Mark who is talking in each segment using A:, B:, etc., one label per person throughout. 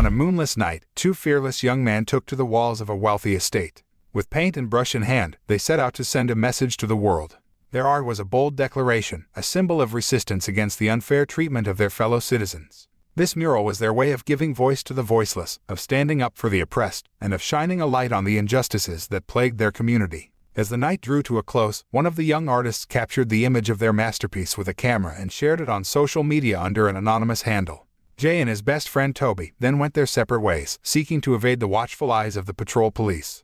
A: On a moonless night, two fearless young men took to the walls of a wealthy estate. With paint and brush in hand, they set out to send a message to the world. Their art was a bold declaration, a symbol of resistance against the unfair treatment of their fellow citizens. This mural was their way of giving voice to the voiceless, of standing up for the oppressed, and of shining a light on the injustices that plagued their community. As the night drew to a close, one of the young artists captured the image of their masterpiece with a camera and shared it on social media under an anonymous handle. Jay and his best friend Toby then went their separate ways, seeking to evade the watchful eyes of the patrol police.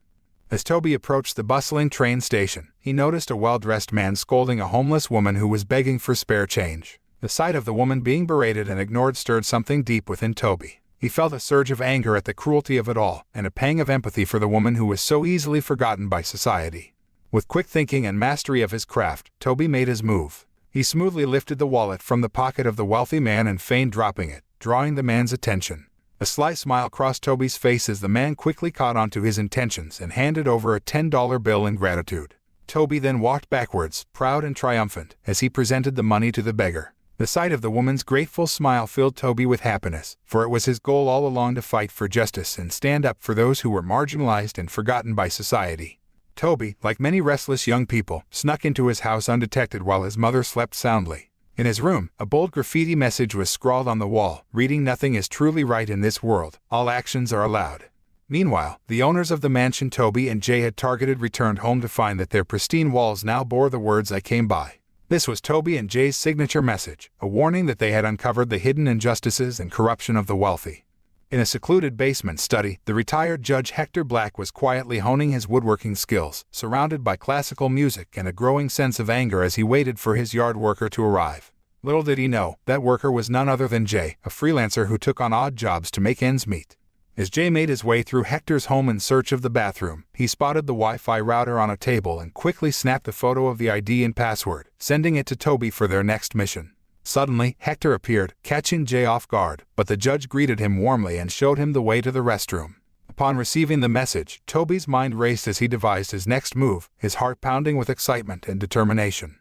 A: As Toby approached the bustling train station, he noticed a well-dressed man scolding a homeless woman who was begging for spare change. The sight of the woman being berated and ignored stirred something deep within Toby. He felt a surge of anger at the cruelty of it all, and a pang of empathy for the woman who was so easily forgotten by society. With quick thinking and mastery of his craft, Toby made his move. He smoothly lifted the wallet from the pocket of the wealthy man and feigned dropping it, drawing the man's attention. A sly smile crossed Toby's face as the man quickly caught on to his intentions and handed over a $10 bill in gratitude. Toby then walked backwards, proud and triumphant, as he presented the money to the beggar. The sight of the woman's grateful smile filled Toby with happiness, for it was his goal all along to fight for justice and stand up for those who were marginalized and forgotten by society. Toby, like many restless young people, snuck into his house undetected while his mother slept soundly. In his room, a bold graffiti message was scrawled on the wall, reading, "Nothing is truly right in this world, all actions are allowed." Meanwhile, the owners of the mansion Toby and Jay had targeted returned home to find that their pristine walls now bore the words, "I came by." This was Toby and Jay's signature message, a warning that they had uncovered the hidden injustices and corruption of the wealthy. In a secluded basement study, the retired Judge Hector Black was quietly honing his woodworking skills, surrounded by classical music and a growing sense of anger as he waited for his yard worker to arrive. Little did he know, that worker was none other than Jay, a freelancer who took on odd jobs to make ends meet. As Jay made his way through Hector's home in search of the bathroom, he spotted the Wi-Fi router on a table and quickly snapped a photo of the ID and password, sending it to Toby for their next mission. Suddenly, Hector appeared, catching Jay off guard, but the judge greeted him warmly and showed him the way to the restroom. Upon receiving the message, Toby's mind raced as he devised his next move, his heart pounding with excitement and determination.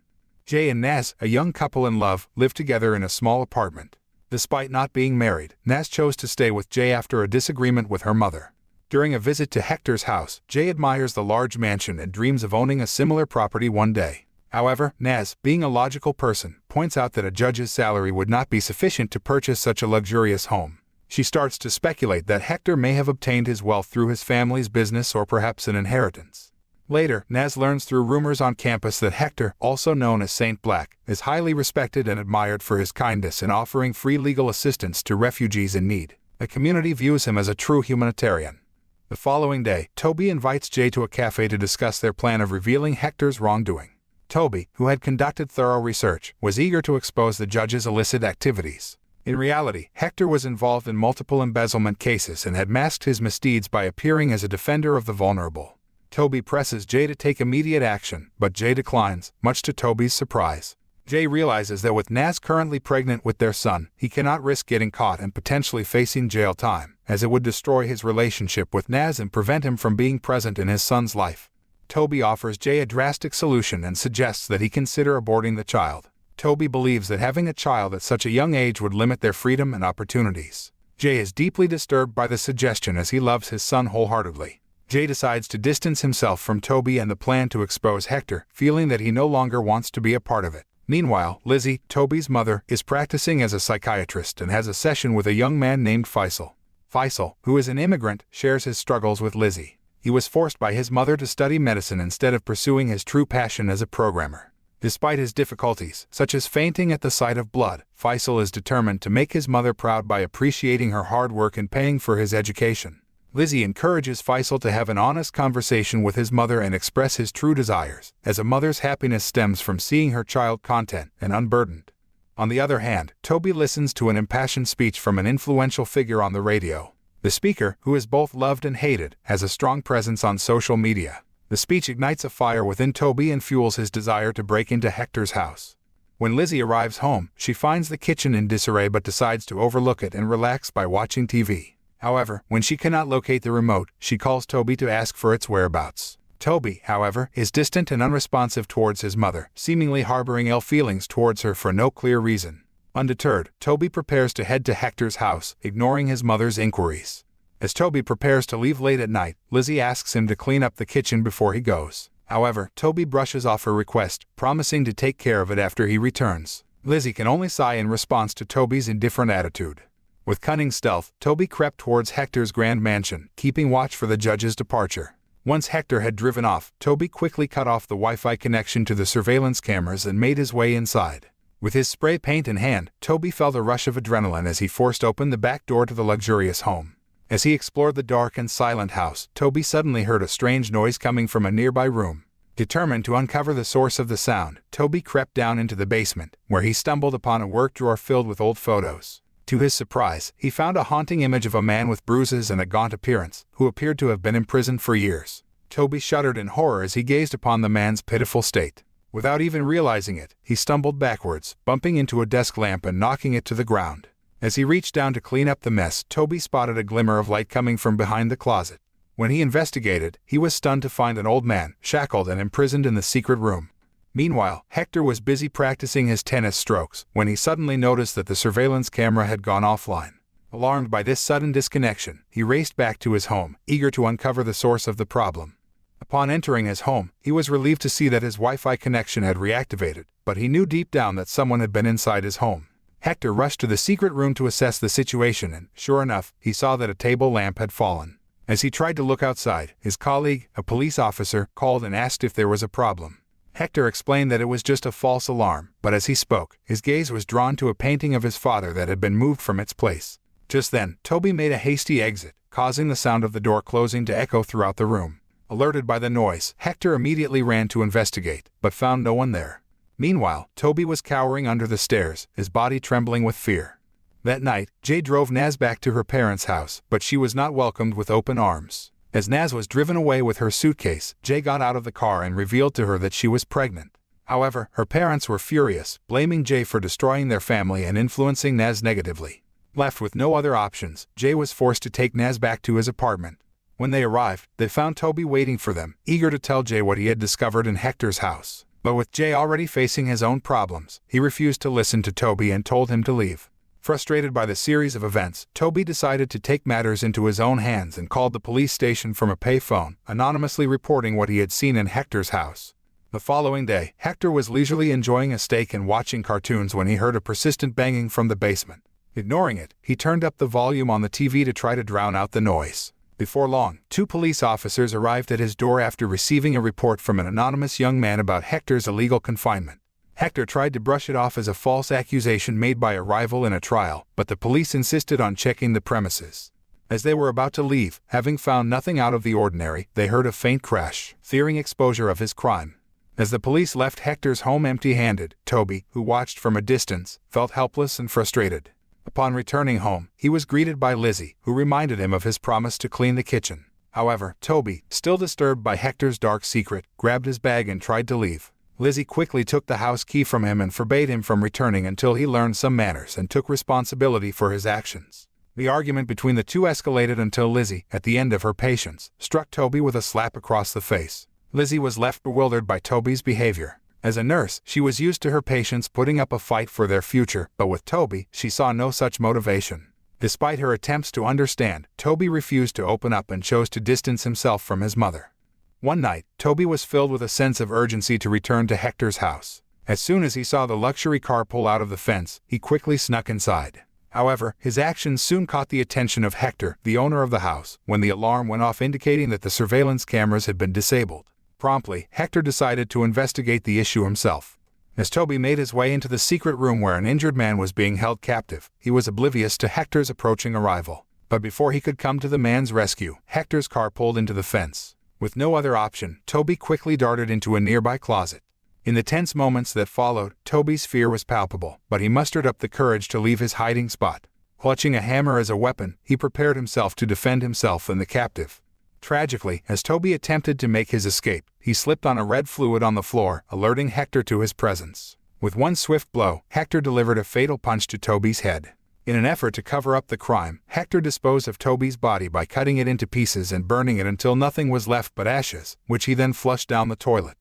A: Jay and Naz, a young couple in love, lived together in a small apartment. Despite not being married, Naz chose to stay with Jay after a disagreement with her mother. During a visit to Hector's house, Jay admires the large mansion and dreams of owning a similar property one day. However, Naz, being a logical person, points out that a judge's salary would not be sufficient to purchase such a luxurious home. She starts to speculate that Hector may have obtained his wealth through his family's business or perhaps an inheritance. Later, Naz learns through rumors on campus that Hector, also known as Saint Black, is highly respected and admired for his kindness in offering free legal assistance to refugees in need. The community views him as a true humanitarian. The following day, Toby invites Jay to a cafe to discuss their plan of revealing Hector's wrongdoing. Toby, who had conducted thorough research, was eager to expose the judge's illicit activities. In reality, Hector was involved in multiple embezzlement cases and had masked his misdeeds by appearing as a defender of the vulnerable. Toby presses Jay to take immediate action, but Jay declines, much to Toby's surprise. Jay realizes that with Naz currently pregnant with their son, he cannot risk getting caught and potentially facing jail time, as it would destroy his relationship with Naz and prevent him from being present in his son's life. Toby offers Jay a drastic solution and suggests that he consider aborting the child. Toby believes that having a child at such a young age would limit their freedom and opportunities. Jay is deeply disturbed by the suggestion as he loves his son wholeheartedly. Jay decides to distance himself from Toby and the plan to expose Hector, feeling that he no longer wants to be a part of it. Meanwhile, Lizzie, Toby's mother, is practicing as a psychiatrist and has a session with a young man named Faisal. Faisal, who is an immigrant, shares his struggles with Lizzie. He was forced by his mother to study medicine instead of pursuing his true passion as a programmer. Despite his difficulties, such as fainting at the sight of blood, Faisal is determined to make his mother proud by appreciating her hard work and paying for his education. Lizzie encourages Faisal to have an honest conversation with his mother and express his true desires, as a mother's happiness stems from seeing her child content and unburdened. On the other hand, Toby listens to an impassioned speech from an influential figure on the radio. The speaker, who is both loved and hated, has a strong presence on social media. The speech ignites a fire within Toby and fuels his desire to break into Hector's house. When Lizzie arrives home, she finds the kitchen in disarray but decides to overlook it and relax by watching TV. However, when she cannot locate the remote, she calls Toby to ask for its whereabouts. Toby, however, is distant and unresponsive towards his mother, seemingly harboring ill feelings towards her for no clear reason. Undeterred, Toby prepares to head to Hector's house, ignoring his mother's inquiries. As Toby prepares to leave late at night, Lizzie asks him to clean up the kitchen before he goes. However, Toby brushes off her request, promising to take care of it after he returns. Lizzie can only sigh in response to Toby's indifferent attitude. With cunning stealth, Toby crept towards Hector's grand mansion, keeping watch for the judge's departure. Once Hector had driven off, Toby quickly cut off the Wi-Fi connection to the surveillance cameras and made his way inside. With his spray paint in hand, Toby felt a rush of adrenaline as he forced open the back door to the luxurious home. As he explored the dark and silent house, Toby suddenly heard a strange noise coming from a nearby room. Determined to uncover the source of the sound, Toby crept down into the basement, where he stumbled upon a work drawer filled with old photos. To his surprise, he found a haunting image of a man with bruises and a gaunt appearance, who appeared to have been imprisoned for years. Toby shuddered in horror as he gazed upon the man's pitiful state. Without even realizing it, he stumbled backwards, bumping into a desk lamp and knocking it to the ground. As he reached down to clean up the mess, Toby spotted a glimmer of light coming from behind the closet. When he investigated, he was stunned to find an old man, shackled and imprisoned in the secret room. Meanwhile, Hector was busy practicing his tennis strokes when he suddenly noticed that the surveillance camera had gone offline. Alarmed by this sudden disconnection, he raced back to his home, eager to uncover the source of the problem. Upon entering his home, he was relieved to see that his Wi-Fi connection had reactivated, but he knew deep down that someone had been inside his home. Hector rushed to the secret room to assess the situation and, sure enough, he saw that a table lamp had fallen. As he tried to look outside, his colleague, a police officer, called and asked if there was a problem. Hector explained that it was just a false alarm, but as he spoke, his gaze was drawn to a painting of his father that had been moved from its place. Just then, Toby made a hasty exit, causing the sound of the door closing to echo throughout the room. Alerted by the noise, Hector immediately ran to investigate, but found no one there. Meanwhile, Toby was cowering under the stairs, his body trembling with fear. That night, Jay drove Naz back to her parents' house, but she was not welcomed with open arms. As Naz was driven away with her suitcase, Jay got out of the car and revealed to her that she was pregnant. However, her parents were furious, blaming Jay for destroying their family and influencing Naz negatively. Left with no other options, Jay was forced to take Naz back to his apartment. When they arrived, they found Toby waiting for them, eager to tell Jay what he had discovered in Hector's house. But with Jay already facing his own problems, he refused to listen to Toby and told him to leave. Frustrated by the series of events, Toby decided to take matters into his own hands and called the police station from a payphone, anonymously reporting what he had seen in Hector's house. The following day, Hector was leisurely enjoying a steak and watching cartoons when he heard a persistent banging from the basement. Ignoring it, he turned up the volume on the TV to try to drown out the noise. Before long, 2 police officers arrived at his door after receiving a report from an anonymous young man about Hector's illegal confinement. Hector tried to brush it off as a false accusation made by a rival in a trial, but the police insisted on checking the premises. As they were about to leave, having found nothing out of the ordinary, they heard a faint crash, fearing exposure of his crime. As the police left Hector's home empty-handed, Toby, who watched from a distance, felt helpless and frustrated. Upon returning home, he was greeted by Lizzie, who reminded him of his promise to clean the kitchen. However, Toby, still disturbed by Hector's dark secret, grabbed his bag and tried to leave. Lizzie quickly took the house key from him and forbade him from returning until he learned some manners and took responsibility for his actions. The argument between the two escalated until Lizzie, at the end of her patience, struck Toby with a slap across the face. Lizzie was left bewildered by Toby's behavior. As a nurse, she was used to her patients putting up a fight for their future, but with Toby, she saw no such motivation. Despite her attempts to understand, Toby refused to open up and chose to distance himself from his mother. One night, Toby was filled with a sense of urgency to return to Hector's house. As soon as he saw the luxury car pull out of the fence, he quickly snuck inside. However, his actions soon caught the attention of Hector, the owner of the house, when the alarm went off indicating that the surveillance cameras had been disabled. Promptly, Hector decided to investigate the issue himself. As Toby made his way into the secret room where an injured man was being held captive, he was oblivious to Hector's approaching arrival. But before he could come to the man's rescue, Hector's car pulled into the fence. With no other option, Toby quickly darted into a nearby closet. In the tense moments that followed, Toby's fear was palpable, but he mustered up the courage to leave his hiding spot. Clutching a hammer as a weapon, he prepared himself to defend himself and the captive. Tragically, as Toby attempted to make his escape, he slipped on a red fluid on the floor, alerting Hector to his presence. With one swift blow, Hector delivered a fatal punch to Toby's head. In an effort to cover up the crime, Hector disposed of Toby's body by cutting it into pieces and burning it until nothing was left but ashes, which he then flushed down the toilet.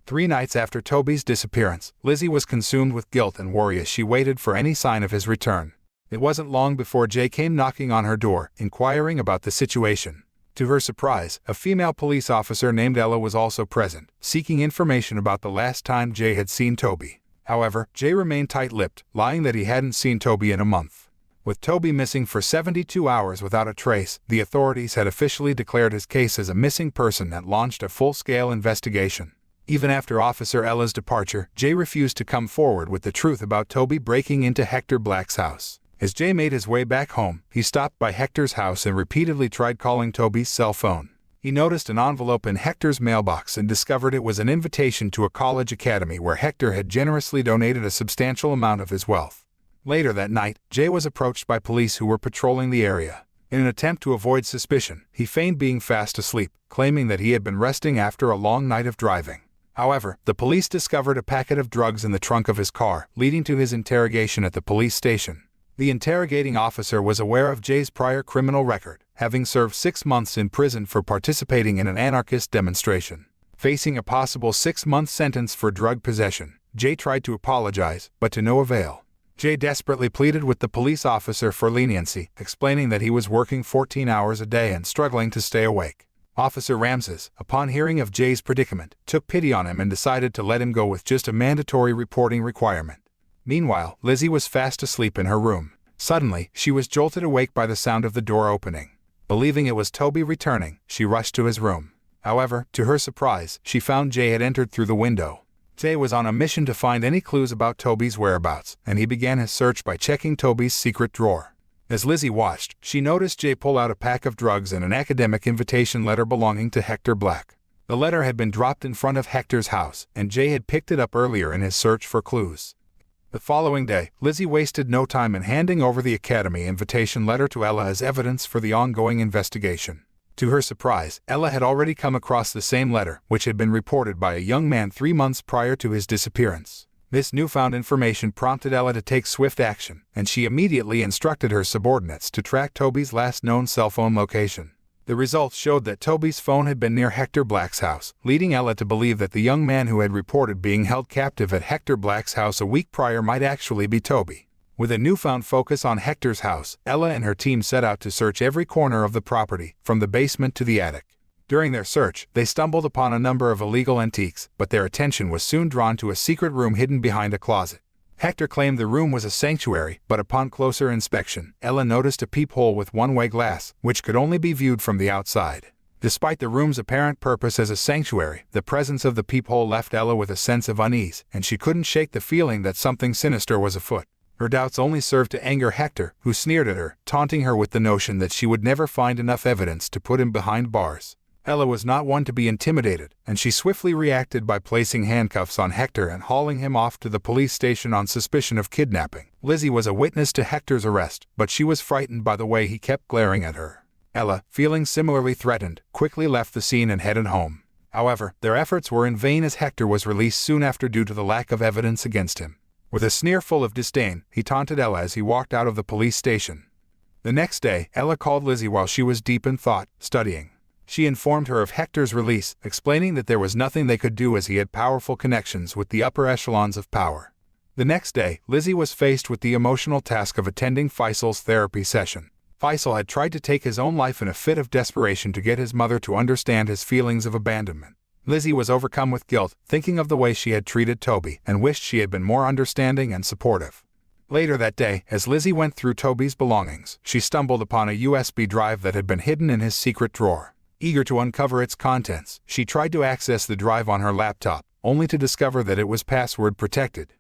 A: 3 nights after Toby's disappearance, Lizzie was consumed with guilt and worry as she waited for any sign of his return. It wasn't long before Jay came knocking on her door, inquiring about the situation. To her surprise, a female police officer named Ella was also present, seeking information about the last time Jay had seen Toby. However, Jay remained tight-lipped, lying that he hadn't seen Toby in a month. With Toby missing for 72 hours without a trace, the authorities had officially declared his case as a missing person and launched a full-scale investigation. Even after Officer Ella's departure, Jay refused to come forward with the truth about Toby breaking into Hector Black's house. As Jay made his way back home, he stopped by Hector's house and repeatedly tried calling Toby's cell phone. He noticed an envelope in Hector's mailbox and discovered it was an invitation to a college academy where Hector had generously donated a substantial amount of his wealth. Later that night, Jay was approached by police who were patrolling the area. In an attempt to avoid suspicion, he feigned being fast asleep, claiming that he had been resting after a long night of driving. However, the police discovered a packet of drugs in the trunk of his car, leading to his interrogation at the police station. The interrogating officer was aware of Jay's prior criminal record, having served 6 months in prison for participating in an anarchist demonstration. Facing a possible 6-month sentence for drug possession, Jay tried to apologize, but to no avail. Jay desperately pleaded with the police officer for leniency, explaining that he was working 14 hours a day and struggling to stay awake. Officer Ramses, upon hearing of Jay's predicament, took pity on him and decided to let him go with just a mandatory reporting requirement. Meanwhile, Lizzie was fast asleep in her room. Suddenly, she was jolted awake by the sound of the door opening. Believing it was Toby returning, she rushed to his room. However, to her surprise, she found Jay had entered through the window. Jay was on a mission to find any clues about Toby's whereabouts, and he began his search by checking Toby's secret drawer. As Lizzie watched, she noticed Jay pull out a pack of drugs and an academic invitation letter belonging to Hector Black. The letter had been dropped in front of Hector's house, and Jay had picked it up earlier in his search for clues. The following day, Lizzie wasted no time in handing over the academy invitation letter to Ella as evidence for the ongoing investigation. To her surprise, Ella had already come across the same letter, which had been reported by a young man 3 months prior to his disappearance. This newfound information prompted Ella to take swift action, and she immediately instructed her subordinates to track Toby's last known cell phone location. The results showed that Toby's phone had been near Hector Black's house, leading Ella to believe that the young man who had reported being held captive at Hector Black's house a week prior might actually be Toby. With a newfound focus on Hector's house, Ella and her team set out to search every corner of the property, from the basement to the attic. During their search, they stumbled upon a number of illegal antiques, but their attention was soon drawn to a secret room hidden behind a closet. Hector claimed the room was a sanctuary, but upon closer inspection, Ella noticed a peephole with one-way glass, which could only be viewed from the outside. Despite the room's apparent purpose as a sanctuary, the presence of the peephole left Ella with a sense of unease, and she couldn't shake the feeling that something sinister was afoot. Her doubts only served to anger Hector, who sneered at her, taunting her with the notion that she would never find enough evidence to put him behind bars. Ella was not one to be intimidated, and she swiftly reacted by placing handcuffs on Hector and hauling him off to the police station on suspicion of kidnapping. Lizzie was a witness to Hector's arrest, but she was frightened by the way he kept glaring at her. Ella, feeling similarly threatened, quickly left the scene and headed home. However, their efforts were in vain as Hector was released soon after due to the lack of evidence against him. With a sneer full of disdain, he taunted Ella as he walked out of the police station. The next day, Ella called Lizzie while she was deep in thought, studying. She informed her of Hector's release, explaining that there was nothing they could do as he had powerful connections with the upper echelons of power. The next day, Lizzie was faced with the emotional task of attending Faisal's therapy session. Faisal had tried to take his own life in a fit of desperation to get his mother to understand his feelings of abandonment. Lizzie was overcome with guilt, thinking of the way she had treated Toby, and wished she had been more understanding and supportive. Later that day, as Lizzie went through Toby's belongings, she stumbled upon a USB drive that had been hidden in his secret drawer. Eager to uncover its contents, she tried to access the drive on her laptop, only to discover that it was password protected.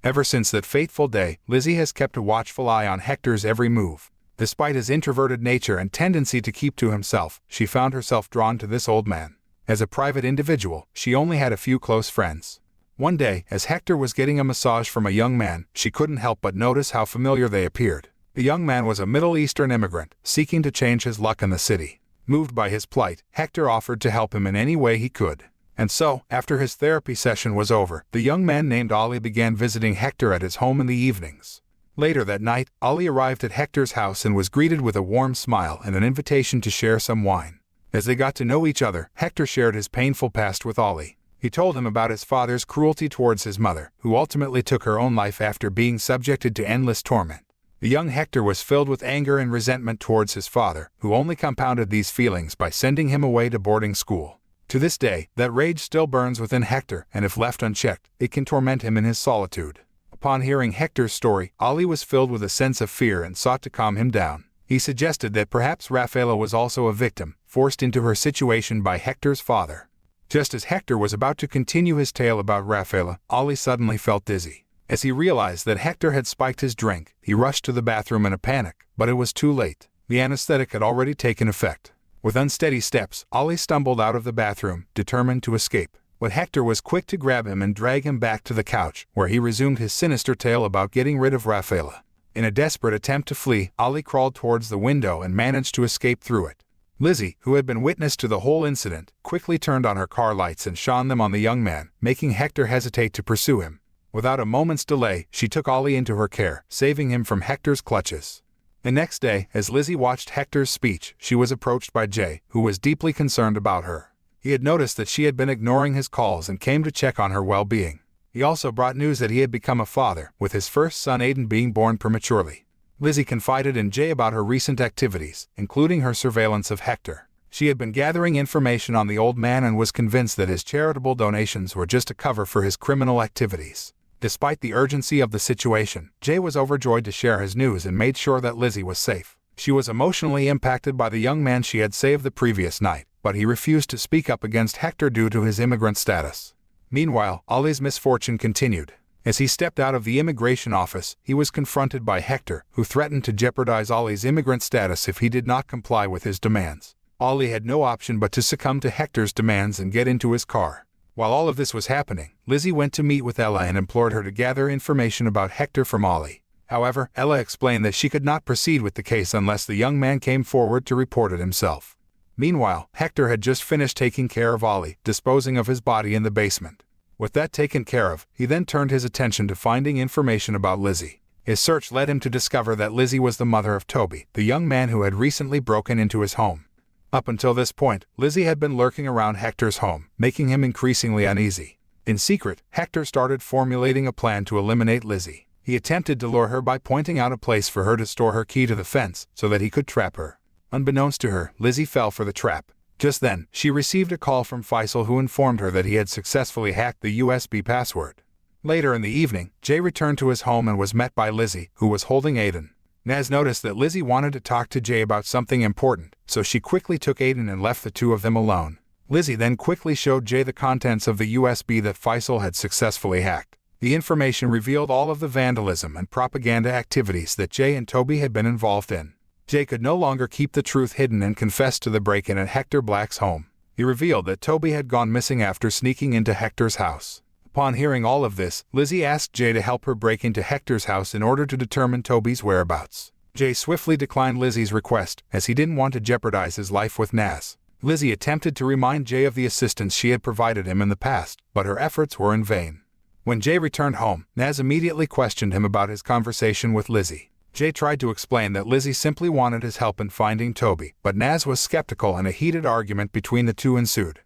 A: Ever since that fateful day, Lizzie has kept a watchful eye on Hector's every move. Despite his introverted nature and tendency to keep to himself, she found herself drawn to this old man. As a private individual, she only had a few close friends. One day, as Hector was getting a massage from a young man, she couldn't help but notice how familiar they appeared. The young man was a Middle Eastern immigrant, seeking to change his luck in the city. Moved by his plight, Hector offered to help him in any way he could. And so, after his therapy session was over, the young man named Ali began visiting Hector at his home in the evenings. Later that night, Ali arrived at Hector's house and was greeted with a warm smile and an invitation to share some wine. As they got to know each other, Hector shared his painful past with Ali. He told him about his father's cruelty towards his mother, who ultimately took her own life after being subjected to endless torment. The young Hector was filled with anger and resentment towards his father, who only compounded these feelings by sending him away to boarding school. To this day, that rage still burns within Hector, and if left unchecked, it can torment him in his solitude. Upon hearing Hector's story, Ali was filled with a sense of fear and sought to calm him down. He suggested that perhaps Rafaela was also a victim, forced into her situation by Hector's father. Just as Hector was about to continue his tale about Rafaela, Ali suddenly felt dizzy. As he realized that Hector had spiked his drink, he rushed to the bathroom in a panic, but it was too late. The anesthetic had already taken effect. With unsteady steps, Ali stumbled out of the bathroom, determined to escape. But Hector was quick to grab him and drag him back to the couch, where he resumed his sinister tale about getting rid of Rafaela. In a desperate attempt to flee, Ali crawled towards the window and managed to escape through it. Lizzie, who had been witness to the whole incident, quickly turned on her car lights and shone them on the young man, making Hector hesitate to pursue him. Without a moment's delay, she took Ali into her care, saving him from Hector's clutches. The next day, as Lizzie watched Hector's speech, she was approached by Jay, who was deeply concerned about her. He had noticed that she had been ignoring his calls and came to check on her well-being. He also brought news that he had become a father, with his first son Aiden being born prematurely. Lizzie confided in Jay about her recent activities, including her surveillance of Hector. She had been gathering information on the old man and was convinced that his charitable donations were just a cover for his criminal activities. Despite the urgency of the situation, Jay was overjoyed to share his news and made sure that Lizzie was safe. She was emotionally impacted by the young man she had saved the previous night, but he refused to speak up against Hector due to his immigrant status. Meanwhile, Ali's misfortune continued. As he stepped out of the immigration office, he was confronted by Hector, who threatened to jeopardize Ali's immigrant status if he did not comply with his demands. Ali had no option but to succumb to Hector's demands and get into his car. While all of this was happening, Lizzie went to meet with Ella and implored her to gather information about Hector from Ali. However, Ella explained that she could not proceed with the case unless the young man came forward to report it himself. Meanwhile, Hector had just finished taking care of Ali, disposing of his body in the basement. With that taken care of, he then turned his attention to finding information about Lizzie. His search led him to discover that Lizzie was the mother of Toby, the young man who had recently broken into his home. Up until this point, Lizzie had been lurking around Hector's home, making him increasingly uneasy. In secret, Hector started formulating a plan to eliminate Lizzie. He attempted to lure her by pointing out a place for her to store her key to the fence so that he could trap her. Unbeknownst to her, Lizzie fell for the trap. Just then, she received a call from Faisal, who informed her that he had successfully hacked the USB password. Later in the evening, Jay returned to his home and was met by Lizzie, who was holding Aiden. Naz noticed that Lizzie wanted to talk to Jay about something important, so she quickly took Aiden and left the two of them alone. Lizzie then quickly showed Jay the contents of the USB that Faisal had successfully hacked. The information revealed all of the vandalism and propaganda activities that Jay and Toby had been involved in. Jay could no longer keep the truth hidden and confessed to the break-in at Hector Black's home. He revealed that Toby had gone missing after sneaking into Hector's house. Upon hearing all of this, Lizzie asked Jay to help her break into Hector's house in order to determine Toby's whereabouts. Jay swiftly declined Lizzie's request, as he didn't want to jeopardize his life with Naz. Lizzie attempted to remind Jay of the assistance she had provided him in the past, but her efforts were in vain. When Jay returned home, Naz immediately questioned him about his conversation with Lizzie. Jay tried to explain that Lizzie simply wanted his help in finding Toby, but Naz was skeptical and a heated argument between the two ensued.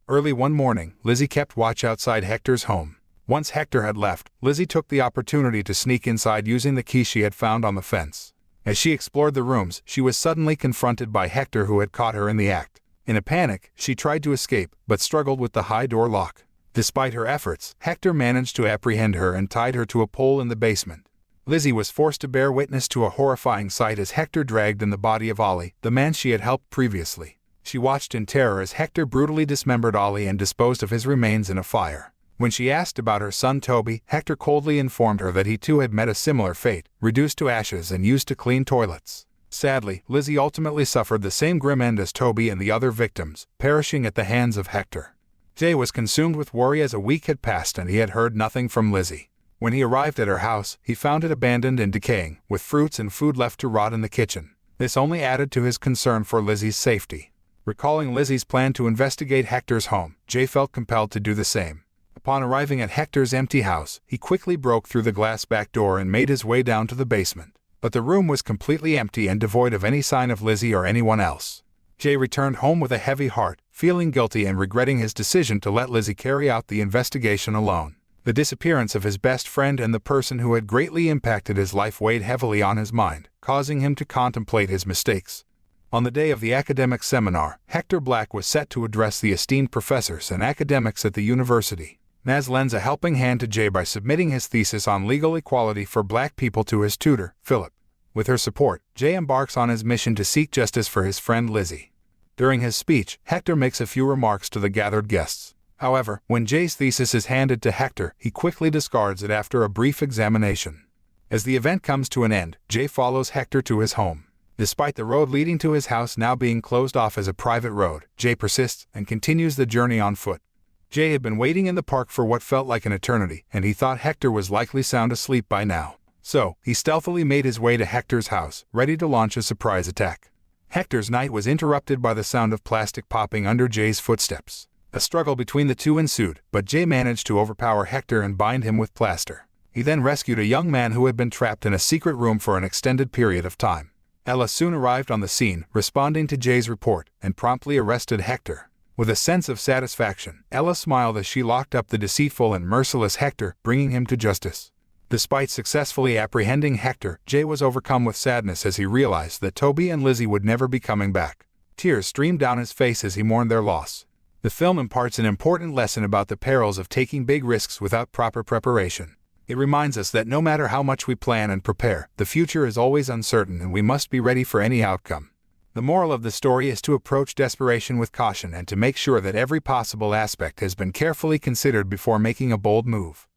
A: Early one morning, Lizzie kept watch outside Hector's home. Once Hector had left, Lizzie took the opportunity to sneak inside using the key she had found on the fence. As she explored the rooms, she was suddenly confronted by Hector, who had caught her in the act. In a panic, she tried to escape, but struggled with the high door lock. Despite her efforts, Hector managed to apprehend her and tied her to a pole in the basement. Lizzie was forced to bear witness to a horrifying sight as Hector dragged in the body of Ali, the man she had helped previously. She watched in terror as Hector brutally dismembered Ali and disposed of his remains in a fire. When she asked about her son Toby, Hector coldly informed her that he too had met a similar fate, reduced to ashes and used to clean toilets. Sadly, Lizzie ultimately suffered the same grim end as Toby and the other victims, perishing at the hands of Hector. Jay was consumed with worry as a week had passed and he had heard nothing from Lizzie. When he arrived at her house, he found it abandoned and decaying, with fruits and food left to rot in the kitchen. This only added to his concern for Lizzie's safety. Recalling Lizzie's plan to investigate Hector's home, Jay felt compelled to do the same. Upon arriving at Hector's empty house, he quickly broke through the glass back door and made his way down to the basement. But the room was completely empty and devoid of any sign of Lizzie or anyone else. Jay returned home with a heavy heart, feeling guilty and regretting his decision to let Lizzie carry out the investigation alone. The disappearance of his best friend and the person who had greatly impacted his life weighed heavily on his mind, causing him to contemplate his mistakes. On the day of the academic seminar, Hector Black was set to address the esteemed professors and academics at the university. Naz lends a helping hand to Jay by submitting his thesis on legal equality for black people to his tutor, Philip. With her support, Jay embarks on his mission to seek justice for his friend Lizzie. During his speech, Hector makes a few remarks to the gathered guests. However, when Jay's thesis is handed to Hector, he quickly discards it after a brief examination. As the event comes to an end, Jay follows Hector to his home. Despite the road leading to his house now being closed off as a private road, Jay persists and continues the journey on foot. Jay had been waiting in the park for what felt like an eternity, and he thought Hector was likely sound asleep by now. So, he stealthily made his way to Hector's house, ready to launch a surprise attack. Hector's night was interrupted by the sound of plastic popping under Jay's footsteps. A struggle between the two ensued, but Jay managed to overpower Hector and bind him with plaster. He then rescued a young man who had been trapped in a secret room for an extended period of time. Ella soon arrived on the scene, responding to Jay's report, and promptly arrested Hector. With a sense of satisfaction, Ella smiled as she locked up the deceitful and merciless Hector, bringing him to justice. Despite successfully apprehending Hector, Jay was overcome with sadness as he realized that Toby and Lizzie would never be coming back. Tears streamed down his face as he mourned their loss. The film imparts an important lesson about the perils of taking big risks without proper preparation. It reminds us that no matter how much we plan and prepare, the future is always uncertain and we must be ready for any outcome. The moral of the story is to approach desperation with caution and to make sure that every possible aspect has been carefully considered before making a bold move.